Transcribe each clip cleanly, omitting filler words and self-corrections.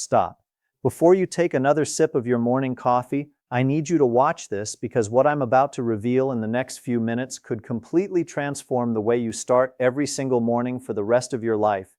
Stop. Before you take another sip of your morning coffee, I need you to watch this because what I'm about to reveal in the next few minutes could completely transform the way you start every single morning for the rest of your life.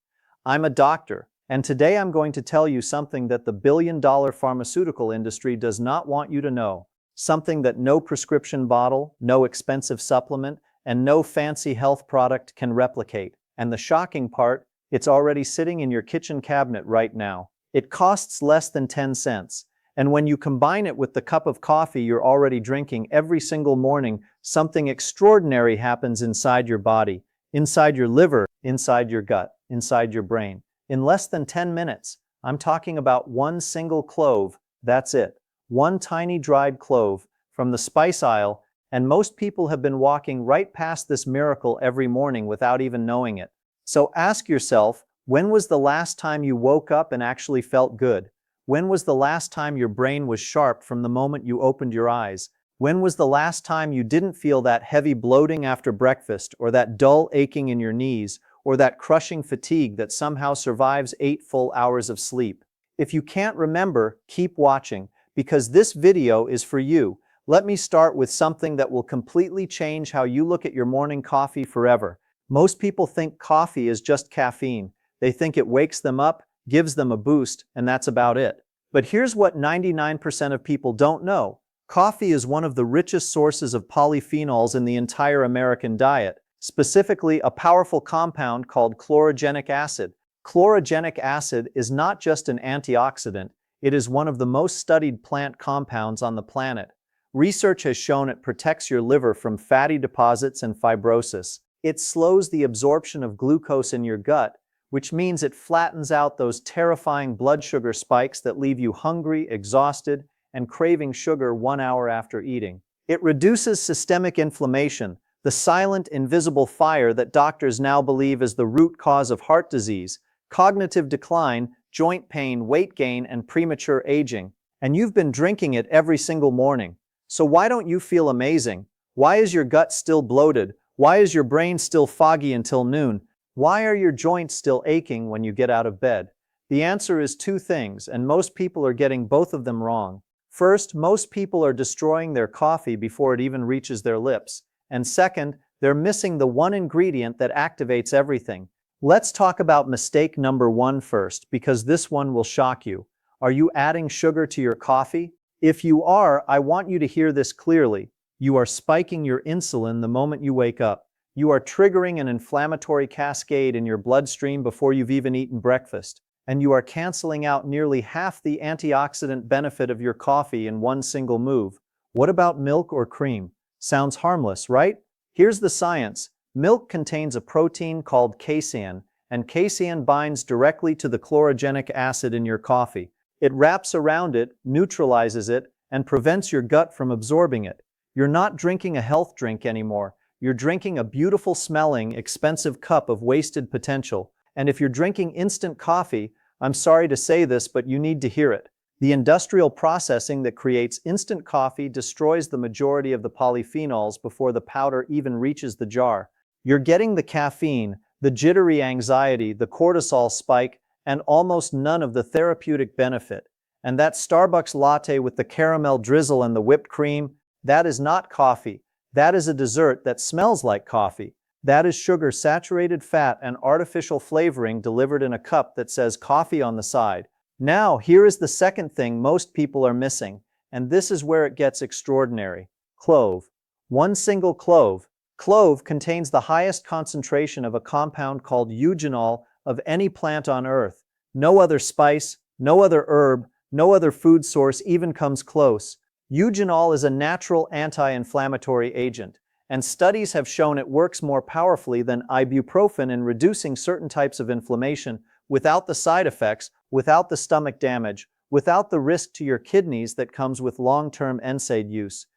I'm a doctor, and today I'm going to tell you something that the billion-dollar pharmaceutical industry does not want you to know. Something that no prescription bottle, no expensive supplement, and no fancy health product can replicate. And the shocking part, it's already sitting in your kitchen cabinet right now. It costs less than 10 cents. And when you combine it with the cup of coffee you're already drinking every single morning, something extraordinary happens inside your body, inside your liver, inside your gut, inside your brain. In less than 10 minutes, I'm talking about one single clove, that's it. One tiny dried clove from the spice aisle, and most people have been walking right past this miracle every morning without even knowing it. So ask yourself, when was the last time you woke up and actually felt good? When was the last time your brain was sharp from the moment you opened your eyes? When was the last time you didn't feel that heavy bloating after breakfast, or that dull aching in your knees, or that crushing fatigue that somehow survives 8 full hours of sleep? If you can't remember, keep watching, because this video is for you. Let me start with something that will completely change how you look at your morning coffee forever. Most people think coffee is just caffeine. They think it wakes them up, gives them a boost, and that's about it. But here's what 99% of people don't know. Coffee is one of the richest sources of polyphenols in the entire American diet, specifically a powerful compound called chlorogenic acid. Chlorogenic acid is not just an antioxidant, it is one of the most studied plant compounds on the planet. Research has shown it protects your liver from fatty deposits and fibrosis. It slows the absorption of glucose in your gut, which means it flattens out those terrifying blood sugar spikes that leave you hungry, exhausted, and craving sugar 1 hour after eating. It reduces systemic inflammation, the silent, invisible fire that doctors now believe is the root cause of heart disease, cognitive decline, joint pain, weight gain, and premature aging. And you've been drinking it every single morning. So why don't you feel amazing? Why is your gut still bloated? Why is your brain still foggy until noon? Why are your joints still aching when you get out of bed? The answer is two things, and most people are getting both of them wrong. First, most people are destroying their coffee before it even reaches their lips. And second, they're missing the one ingredient that activates everything. Let's talk about mistake number 1 first, because this one will shock you. Are you adding sugar to your coffee? If you are, I want you to hear this clearly. You are spiking your insulin the moment you wake up. You are triggering an inflammatory cascade in your bloodstream before you've even eaten breakfast. And you are canceling out nearly half the antioxidant benefit of your coffee in one single move. What about milk or cream? Sounds harmless, right? Here's the science. Milk contains a protein called casein, and casein binds directly to the chlorogenic acid in your coffee. It wraps around it, neutralizes it, and prevents your gut from absorbing it. You're not drinking a health drink anymore. You're drinking a beautiful smelling, expensive cup of wasted potential. And if you're drinking instant coffee, I'm sorry to say this, but you need to hear it. The industrial processing that creates instant coffee destroys the majority of the polyphenols before the powder even reaches the jar. You're getting the caffeine, the jittery anxiety, the cortisol spike, and almost none of the therapeutic benefit. And that Starbucks latte with the caramel drizzle and the whipped cream, that is not coffee. That is a dessert that smells like coffee. That is sugar, saturated fat, and artificial flavoring delivered in a cup that says coffee on the side. Now, here is the second thing most people are missing, and this is where it gets extraordinary. Clove. One single clove. Clove contains the highest concentration of a compound called eugenol of any plant on earth. No other spice, no other herb, no other food source even comes close. Eugenol is a natural anti-inflammatory agent, and studies have shown it works more powerfully than ibuprofen in reducing certain types of inflammation without the side effects, without the stomach damage, without the risk to your kidneys that comes with long-term NSAID use.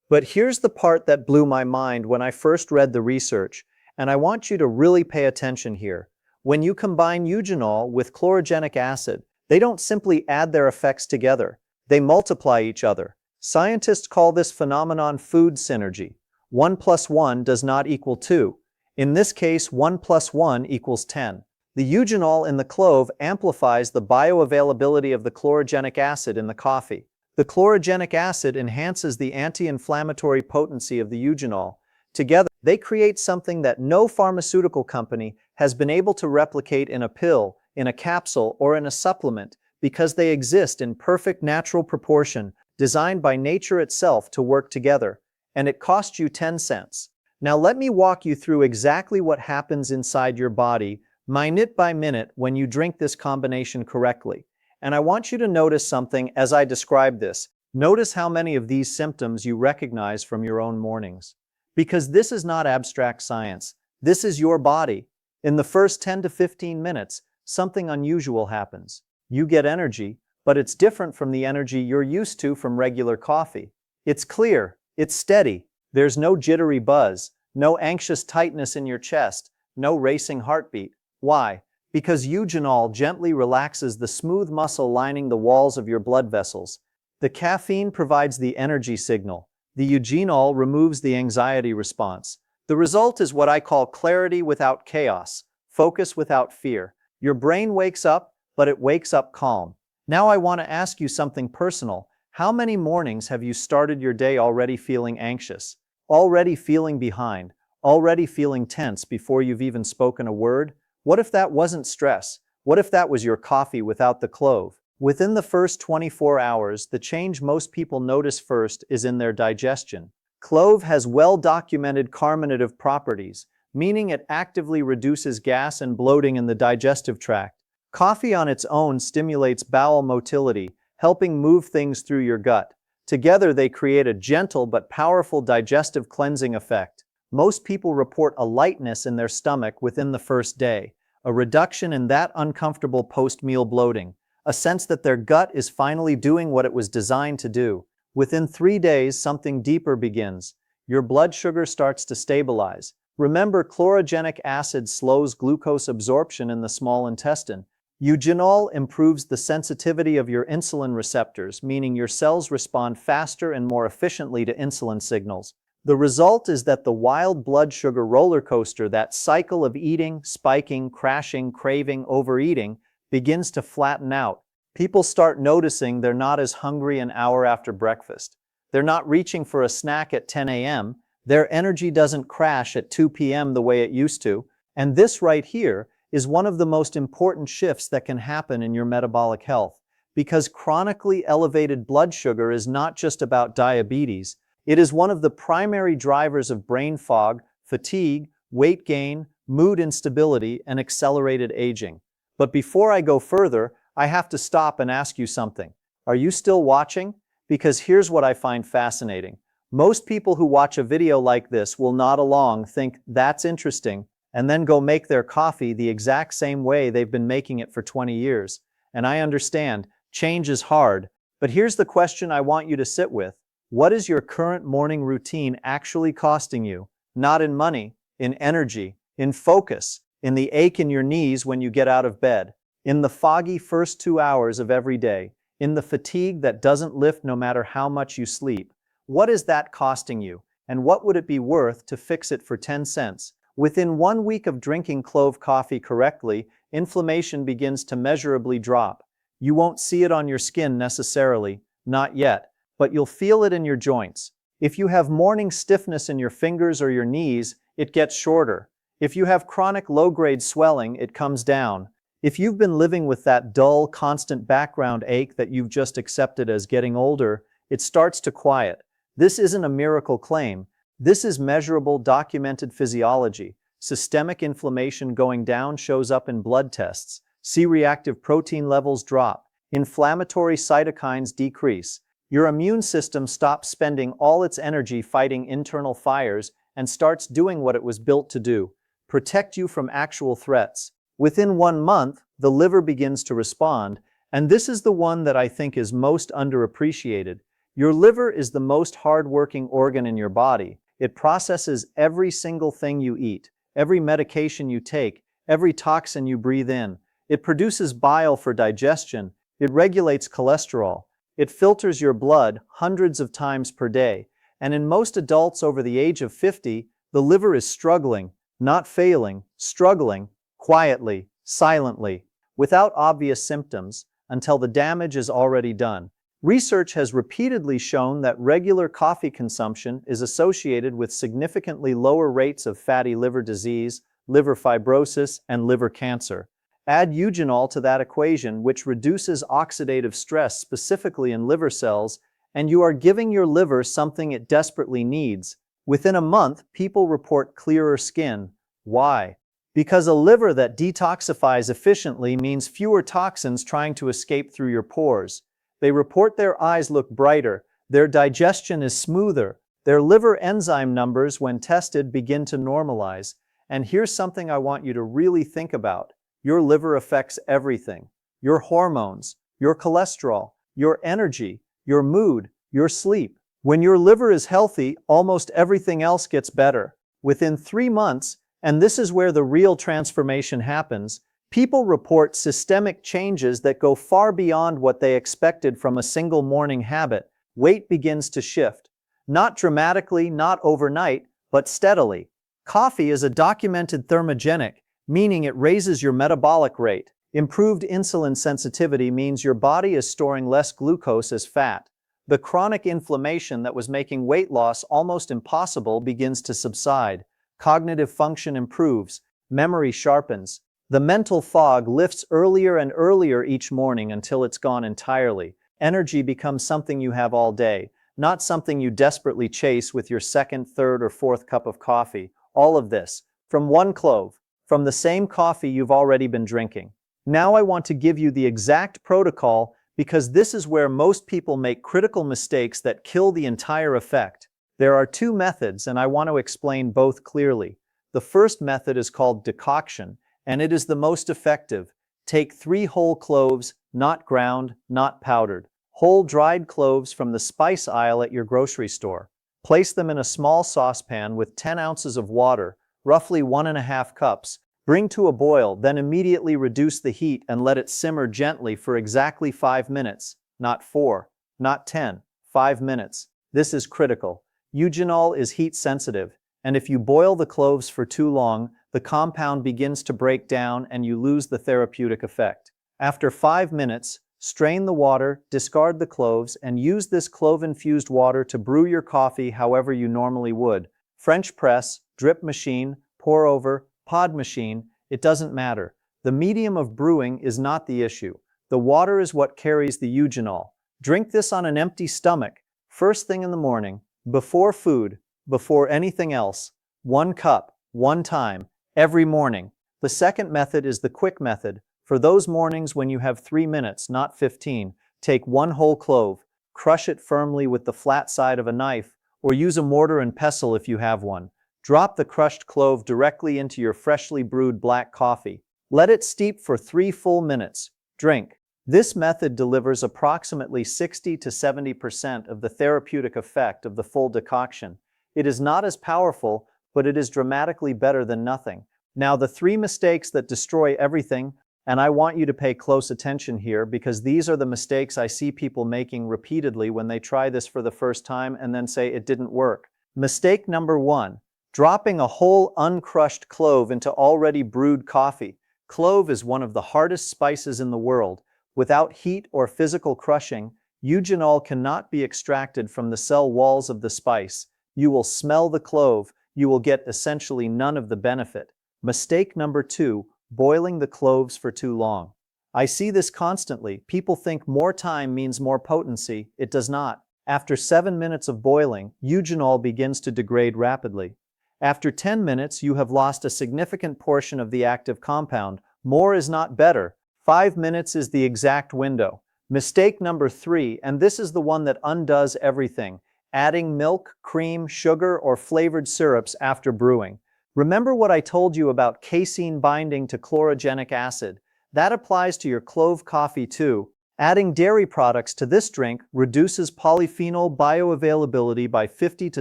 But here's the part that blew my mind when I first read the research, and I want you to really pay attention here. When you combine eugenol with chlorogenic acid, they don't simply add their effects together, they multiply each other. Scientists call this phenomenon food synergy. 1 plus 1 does not equal 2. In this case, 1 plus 1 equals 10. The eugenol in the clove amplifies the bioavailability of the chlorogenic acid in the coffee. The chlorogenic acid enhances the anti-inflammatory potency of the eugenol. Together, they create something that no pharmaceutical company has been able to replicate in a pill, in a capsule, or in a supplement, because they exist in perfect natural proportion, designed by nature itself to work together. And it costs you 10 cents. Now let me walk you through exactly what happens inside your body, minute by minute, when you drink this combination correctly. And I want you to notice something as I describe this. Notice how many of these symptoms you recognize from your own mornings. Because this is not abstract science. This is your body. In the first 10 to 15 minutes, something unusual happens. You get energy, but it's different from the energy you're used to from regular coffee. It's clear, it's steady. There's no jittery buzz, no anxious tightness in your chest, no racing heartbeat. Why? Because eugenol gently relaxes the smooth muscle lining the walls of your blood vessels. The caffeine provides the energy signal. The eugenol removes the anxiety response. The result is what I call clarity without chaos, focus without fear. Your brain wakes up, but it wakes up calm. Now I want to ask you something personal. How many mornings have you started your day already feeling anxious? Already feeling behind? Already feeling tense before you've even spoken a word? What if that wasn't stress? What if that was your coffee without the clove? Within the first 24 hours, the change most people notice first is in their digestion. Clove has well-documented carminative properties, meaning it actively reduces gas and bloating in the digestive tract. Coffee on its own stimulates bowel motility, helping move things through your gut. Together they create a gentle but powerful digestive cleansing effect. Most people report a lightness in their stomach within the first day, a reduction in that uncomfortable post-meal bloating, a sense that their gut is finally doing what it was designed to do. Within 3 days, something deeper begins. Your blood sugar starts to stabilize. Remember, chlorogenic acid slows glucose absorption in the small intestine. Eugenol improves the sensitivity of your insulin receptors, meaning your cells respond faster and more efficiently to insulin signals. The result is that the wild blood sugar roller coaster, that cycle of eating, spiking, crashing, craving, overeating, begins to flatten out. People start noticing they're not as hungry an hour after breakfast. They're not reaching for a snack at 10 a.m. Their energy doesn't crash at 2 p.m. the way it used to. And this right here is one of the most important shifts that can happen in your metabolic health. Because chronically elevated blood sugar is not just about diabetes. It is one of the primary drivers of brain fog, fatigue, weight gain, mood instability, and accelerated aging. But before I go further, I have to stop and ask you something. Are you still watching? Because here's what I find fascinating. Most people who watch a video like this will nod along, think that's interesting, and then go make their coffee the exact same way they've been making it for 20 years. And I understand, change is hard. But here's the question I want you to sit with. What is your current morning routine actually costing you? Not in money, in energy, in focus, in the ache in your knees when you get out of bed, in the foggy first 2 hours of every day, in the fatigue that doesn't lift no matter how much you sleep. What is that costing you? And what would it be worth to fix it for 10 cents? Within 1 week of drinking clove coffee correctly, inflammation begins to measurably drop. You won't see it on your skin necessarily, not yet, but you'll feel it in your joints. If you have morning stiffness in your fingers or your knees, it gets shorter. If you have chronic low-grade swelling, it comes down. If you've been living with that dull, constant background ache that you've just accepted as getting older, it starts to quiet. This isn't a miracle claim. This is measurable, documented physiology. Systemic inflammation going down shows up in blood tests. C-reactive protein levels drop. Inflammatory cytokines decrease. Your immune system stops spending all its energy fighting internal fires and starts doing what it was built to do: protect you from actual threats. Within 1 month, the liver begins to respond, and this is the one that I think is most underappreciated. Your liver is the most hard-working organ in your body. It processes every single thing you eat, every medication you take, every toxin you breathe in. It produces bile for digestion. It regulates cholesterol. It filters your blood hundreds of times per day. And in most adults over the age of 50, the liver is struggling, not failing, struggling, quietly, silently, without obvious symptoms, until the damage is already done. Research has repeatedly shown that regular coffee consumption is associated with significantly lower rates of fatty liver disease, liver fibrosis, and liver cancer. Add eugenol to that equation, which reduces oxidative stress specifically in liver cells, and you are giving your liver something it desperately needs. Within a month, people report clearer skin. Why? Because a liver that detoxifies efficiently means fewer toxins trying to escape through your pores. They report their eyes look brighter, their digestion is smoother, their liver enzyme numbers when tested begin to normalize. And here's something I want you to really think about. Your liver affects everything. Your hormones, your cholesterol, your energy, your mood, your sleep. When your liver is healthy, almost everything else gets better. Within 3 months, and this is where the real transformation happens, people report systemic changes that go far beyond what they expected from a single morning habit. Weight begins to shift. Not dramatically, not overnight, but steadily. Coffee is a documented thermogenic, meaning it raises your metabolic rate. Improved insulin sensitivity means your body is storing less glucose as fat. The chronic inflammation that was making weight loss almost impossible begins to subside. Cognitive function improves. Memory sharpens. The mental fog lifts earlier and earlier each morning until it's gone entirely. Energy becomes something you have all day, not something you desperately chase with your second, third, or fourth cup of coffee. All of this from one clove, from the same coffee you've already been drinking. Now I want to give you the exact protocol because this is where most people make critical mistakes that kill the entire effect. There are 2 methods, and I want to explain both clearly. The first method is called decoction, and it is the most effective. Take 3 whole cloves, not ground, not powdered. Whole dried cloves from the spice aisle at your grocery store. Place them in a small saucepan with 10 ounces of water, roughly 1½ cups. Bring to a boil, then immediately reduce the heat and let it simmer gently for exactly 5 minutes. Not 4, not 10, 5 minutes. This is critical. Eugenol is heat sensitive, and if you boil the cloves for too long, the compound begins to break down and you lose the therapeutic effect. After 5 minutes, strain the water, discard the cloves, and use this clove-infused water to brew your coffee however you normally would. French press, drip machine, pour over, pod machine, it doesn't matter. The medium of brewing is not the issue. The water is what carries the eugenol. Drink this on an empty stomach, first thing in the morning, before food, before anything else. 1 cup, 1 time, every morning. The second method is the quick method. For those mornings when you have 3 minutes, not 15, take 1 whole clove, crush it firmly with the flat side of a knife, or use a mortar and pestle if you have one. Drop the crushed clove directly into your freshly brewed black coffee. Let it steep for 3 full minutes. Drink. This method delivers approximately 60 to 70% of the therapeutic effect of the full decoction. It is not as powerful, but it is dramatically better than nothing. Now, the 3 mistakes that destroy everything, and I want you to pay close attention here because these are the mistakes I see people making repeatedly when they try this for the first time and then say it didn't work. Mistake number 1. Dropping a whole uncrushed clove into already brewed coffee. Clove is one of the hardest spices in the world. Without heat or physical crushing, eugenol cannot be extracted from the cell walls of the spice. You will smell the clove, you will get essentially none of the benefit. Mistake number 2, boiling the cloves for too long. I see this constantly. People think more time means more potency. It does not. After 7 minutes of boiling, eugenol begins to degrade rapidly. After 10 minutes, you have lost a significant portion of the active compound. More is not better. 5 minutes is the exact window. Mistake number 3, and this is the one that undoes everything, adding milk, cream, sugar, or flavored syrups after brewing. Remember what I told you about casein binding to chlorogenic acid? That applies to your clove coffee too. Adding dairy products to this drink reduces polyphenol bioavailability by 50 to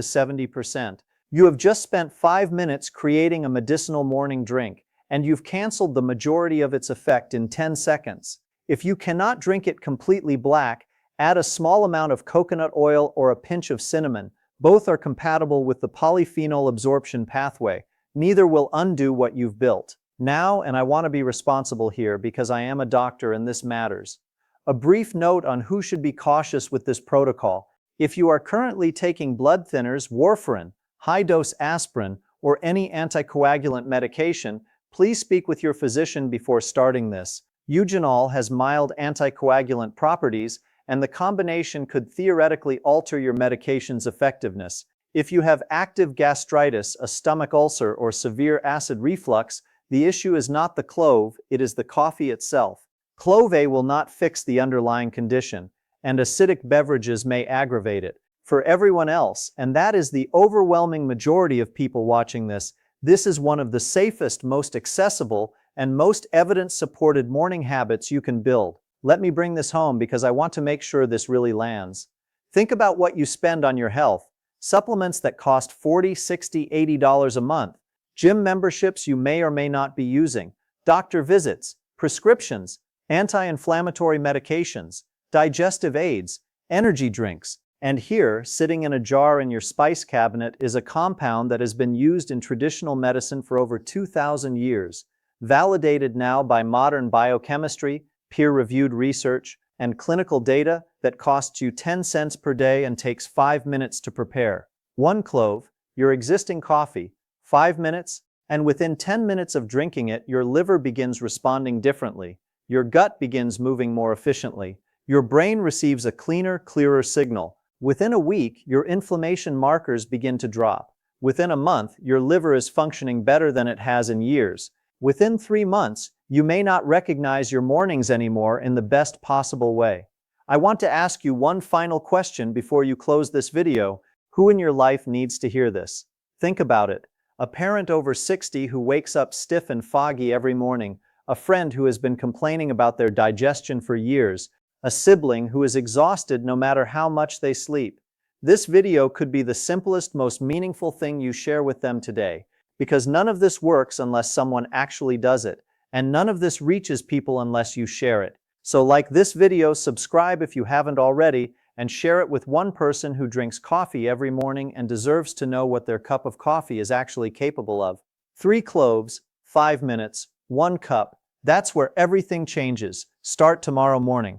70%. You have just spent 5 minutes creating a medicinal morning drink, and you've canceled the majority of its effect in 10 seconds. If you cannot drink it completely black, add a small amount of coconut oil or a pinch of cinnamon. Both are compatible with the polyphenol absorption pathway. Neither will undo what you've built. Now, and I want to be responsible here because I am a doctor and this matters. A brief note on who should be cautious with this protocol. If you are currently taking blood thinners, warfarin, high-dose aspirin, or any anticoagulant medication, please speak with your physician before starting this. Eugenol has mild anticoagulant properties, and the combination could theoretically alter your medication's effectiveness. If you have active gastritis, a stomach ulcer, or severe acid reflux, the issue is not the clove, it is the coffee itself. Clove will not fix the underlying condition, and acidic beverages may aggravate it. For everyone else, and that is the overwhelming majority of people watching this, this is one of the safest, most accessible, and most evidence-supported morning habits you can build. Let me bring this home because I want to make sure this really lands. Think about what you spend on your health. Supplements that cost $40, $60, $80 a month. Gym memberships you may or may not be using. Doctor visits. Prescriptions. Anti-inflammatory medications. Digestive aids. Energy drinks. And here, sitting in a jar in your spice cabinet, is a compound that has been used in traditional medicine for over 2,000 years. Validated now by modern biochemistry, peer-reviewed research, and clinical data that costs you 10 cents per day and takes 5 minutes to prepare. 1 clove, your existing coffee, 5 minutes, and within 10 minutes of drinking it, your liver begins responding differently. Your gut begins moving more efficiently. Your brain receives a cleaner, clearer signal. Within a week, your inflammation markers begin to drop. Within a month, your liver is functioning better than it has in years. Within 3 months, you may not recognize your mornings anymore in the best possible way. I want to ask you one final question before you close this video. Who in your life needs to hear this? Think about it. A parent over 60 who wakes up stiff and foggy every morning, a friend who has been complaining about their digestion for years, a sibling who is exhausted no matter how much they sleep. This video could be the simplest, most meaningful thing you share with them today, because none of this works unless someone actually does it, and none of this reaches people unless you share it. So like this video, subscribe if you haven't already, and share it with one person who drinks coffee every morning and deserves to know what their cup of coffee is actually capable of. 3 cloves, 5 minutes, 1 cup. That's where everything changes. Start tomorrow morning.